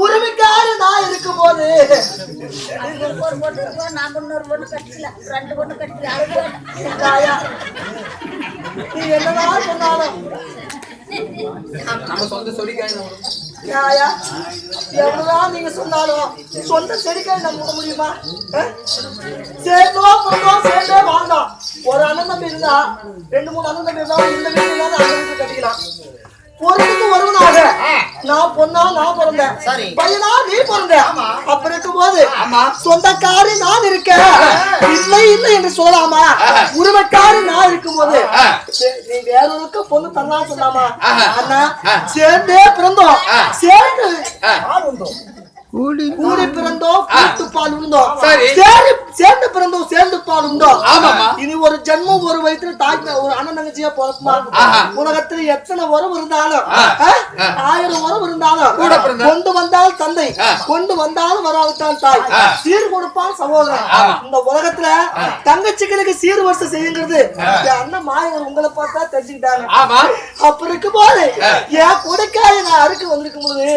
உரிமைக்காரு நான் இருக்கும் போது நீ என்னதான் சொன்னாலும் நம்ம சொந்த செடிக்காய் எவ்வளவுதான் நீங்க சொன்னாலும் சொந்த செடிக்காய் நம்ப முடியுமா? சேர்ந்தோ பொண்ணோ சேர்ந்தே வாழ்ந்தோம். ஒரு அண்ணன் தம்பி இருந்தா 2-3 அண்ணன் தம்பி இருந்தா இந்த வீட்டுல அந்த வீட்டுல கட்டிக்கலாம். பொருளுக்கு ஒருவனாக நான் பொண்ணா நான் பிறந்தேன், பையனா நீ பிறந்த. அப்ப இருக்கும் போது சொந்தக்காரி நான் இருக்கேன் இல்லை இல்லை என்று சொல்லலாமா? உரிமைக்காரி நான் இருக்கும் போது நீ வேறொருக்கு பொண்ணு தந்தா சொல்லாமா? அண்ணா சேர்ந்தே பிறந்தோம், சேர்ந்து கூடி பிறந்தோம், கூட்டு பால் உண்டோம், சேர்ந்து பிறந்தோம், சேர்ந்து பால் உண்டோம். இனி ஒரு ஜென்மம் ஒரு வயிற்றுல தாய்க்கு ஒரு அண்ணன் தங்கச்சியா பிறக்குமா? உலகத்துல எத்தனை உறவு இருந்தாலும் 1000 உறவு இருந்தாலும் கொண்டு வந்தால் தந்தை, கொண்டு வந்தாலும் வராவிட்டால் தாய், சீர் கொடுப்பால் சகோதரன். இந்த உலகத்துல தங்கச்சிகளுக்கு சீர் வருஷம் செய்யுங்கிறது என் அண்ணன் மாயவர் உங்களை பார்த்தா தெரிஞ்சுக்கிட்டாங்க. அப்ப இருக்கும் போது என் கொடுக்காய நான் அறுக்கு வந்திருக்கும் போது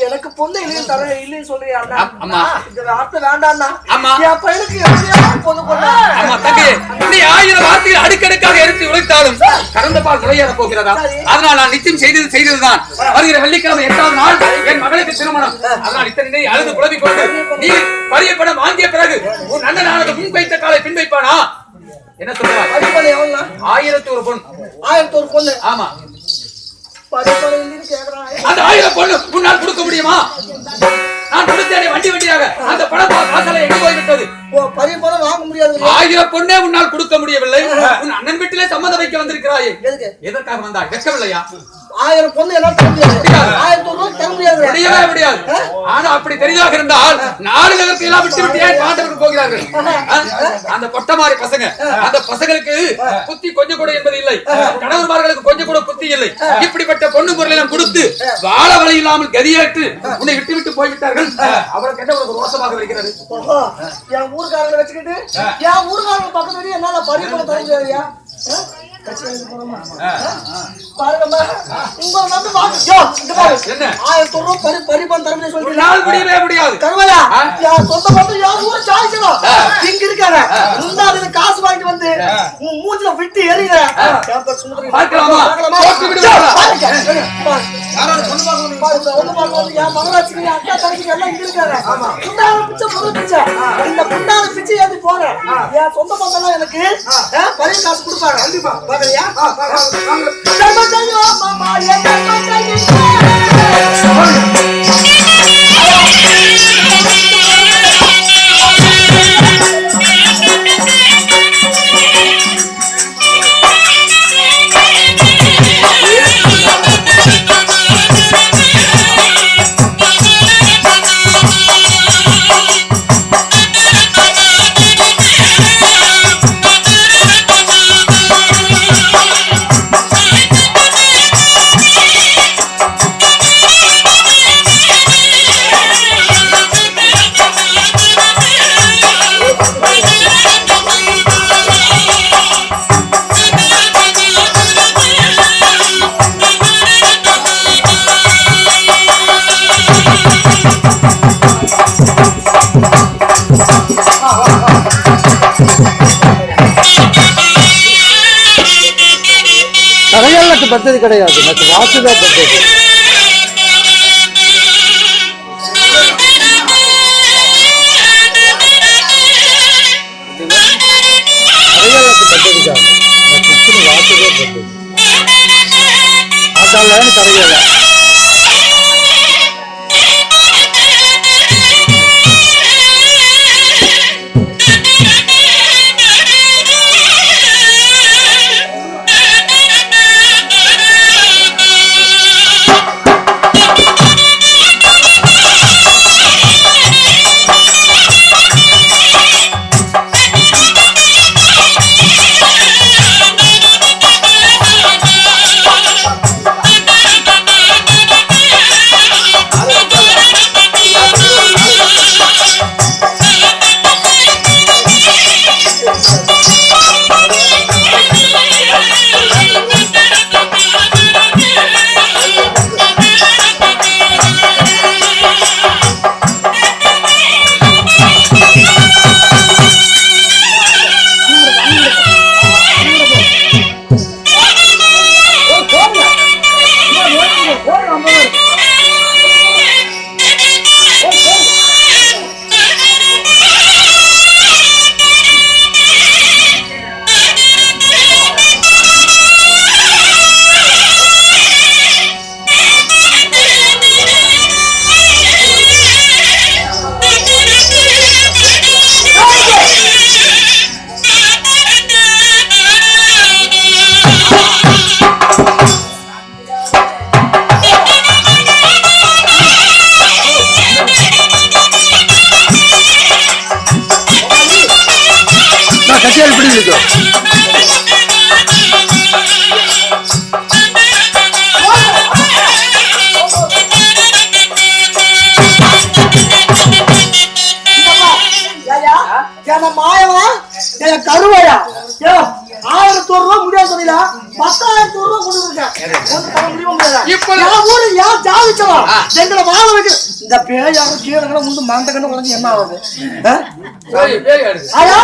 எனக்கு பொண்ணு இல்லைன்னு தர இல்லைன்னு சொல்றியா? இந்த வார்த்தை வேண்டாம்னா என் பையனுக்கு பொண்ணு போட்டா 1000 வார்த்தைகள் அடுக்கடுக்காக எடுத்து உழைத்தாலும் கறந்த பால் நுழையாத போகிறதா? அதனால் நான் நிச்சயம் செய்ததுதான். வருகிற வெள்ளிக்கிழமை 8ஆம் நாள் என் மகளுக்கு திருமணம். அதனால் இத்தனை அழுது குழம்பிக் கொண்டு நீ பரியப்படம் வாங்கிய பிறகு உன் அண்ணனானது முன் வைத்த காலை பின் வைப்பானா? என்ன சொல்றார்? 1001 பொண்ணு. 1001 பொண்ணு. ஆமா, அந்த 1000 பொண்ணு முன்னால் கொடுக்க முடியுமா? நான் கொடுத்தேனே வண்டி வண்டியாக அந்த பணம் காசலை எங்க போய்விட்டது? பணம் வாங்க முடியாது. 1000 பொண்ணே உன்னால் கொடுக்க முடியவில்லை. உன் அண்ணன் வீட்டிலே சம்மதம் வைக்க வந்திருக்கிறாயே, எதற்காக வந்தாய்? வெட்கவில்லையா? 1000 பொண்ணு எல்லாம் தர முடியாது. முடியவே முடியாது. ஆனா அப்படி தெரியாக இருந்தால் 4 நகரத்தை எல்லாம் விட்டு விட்டு ஏன் பாண்டவர்கள் போகிறார்கள்? அந்த பொட்டமாரி பசங்க, அந்த பசங்களுக்கு புத்தி கொஞ்சம் கூட என்பது இல்லை, கணவன்மார்களுக்கு கொஞ்சம் கூட புத்தி இல்லை. இப்படிப்பட்ட பொண்ணு பொருளை எல்லாம் கொடுத்து வாழ வழி இல்லாமல் கதியேற்று உன்னை விட்டு விட்டு போய்விட்டார்கள். அவருக்கு என்ன ஒரு ரோஷமாக இருக்கிறது? என் ஊருக்காரங்களை வச்சுக்கிட்டு என் ஊருக்காரங்க பக்கத்துல என்னால பறிப்பட தர முடியாதுயா. காசு வாங்கிட்டு வந்து மூஞ்சில விட்டு எறிகிற மகராட்சி அக்கா தங்கச்சி எல்லாம் இங்க இருக்காரு. இந்த குண்டான பிச்சை ஏற்றி போறேன். என் சொந்த பந்தெல்லாம் எனக்கு பழைய காசு கொடுப்பாங்க. கண்டிப்பா பாக்கலையா? பத்தது கிடையாது, எனக்கு வாசுதான் பத்தது. கரையாளுக்கு பத்தது தான், எனக்கு வாசுதான் பத்தது. அதால கரையாள அமைச்சவா எங்களை வாழ வைக்க இந்த பேயாக கீழே முந்து மண்டகன்னு உடனே என்ன ஆகுது பேய் ஆடுது. ஆயா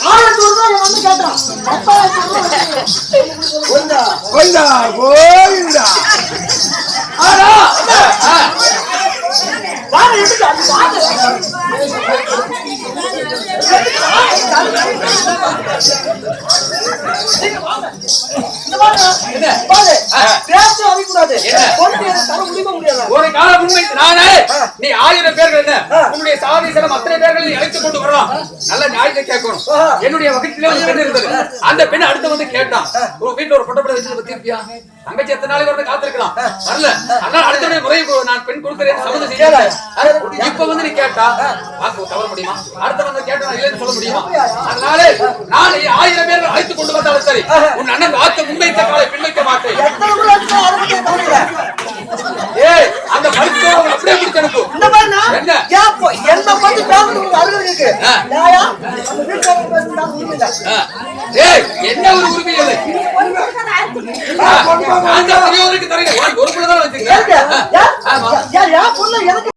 1000 ரூபாய் என் வந்து கேட்டான் 10,000 கோயிந்தா கோயிந்தா கோயிந்தா ஆடா. வாங்க எதுக்கு அது வாங்க பேச்சு அறிக்கூடாது தர முடியாத ஒரு கால முன்வை நானே நீ 1000 பேர்கள் என்ன உன்னுடைய சாதி சிலம் அத்தனை பேர்கள் நீ அழைத்துக் கொண்டு வரலாம். நல்ல நியாயத்தை கேட்கணும். என்னுடைய வகுப்பிலே ஒரு பெண் இருந்தது. அந்த பெண் அடுத்து வந்து கேட்டான், உன் வீட்டுல ஒரு பொட்டப்பட வச்சு பத்திருப்பியா? தங்கச்சி எத்தனை நாளைக்கு வந்து காத்திருக்கலாம் வரல. அதனால அடுத்த முறை நான் பெண் கொடுக்கிறேன் சம்மதம் செய்யல. இப்ப வந்து நீ கேட்டா வாக்கு தவற முடியுமா? அடுத்த வந்து கேட்டா நான் இல்லைன்னு சொல்ல முடியுமா? அதனால நான் 1000 பேர்கள் அழைத்துக் கொண்டு வந்தாலும் சரி உன் அண்ணன் வாக்கு முன்வைத்த காலை பின் வைக்க மாட்டேன். ஏய் அந்த மருத்துவம் அப்படியே பிடிச்சு அனுப்பு. இந்த மாதிரி என்ன என்ன பார்த்து பேசுறது அருகல் இருக்கு நாயா அந்த வீட்டுல பேசுறதா உண்மையா ஏய் என்ன ஒரு உரிமை இல்லை. நான் தான் பெரியவருக்கு தரேன். ஒரு புள்ள தான் வச்சிருக்கேன். ஆமா யா யா பொண்ணு எனக்கு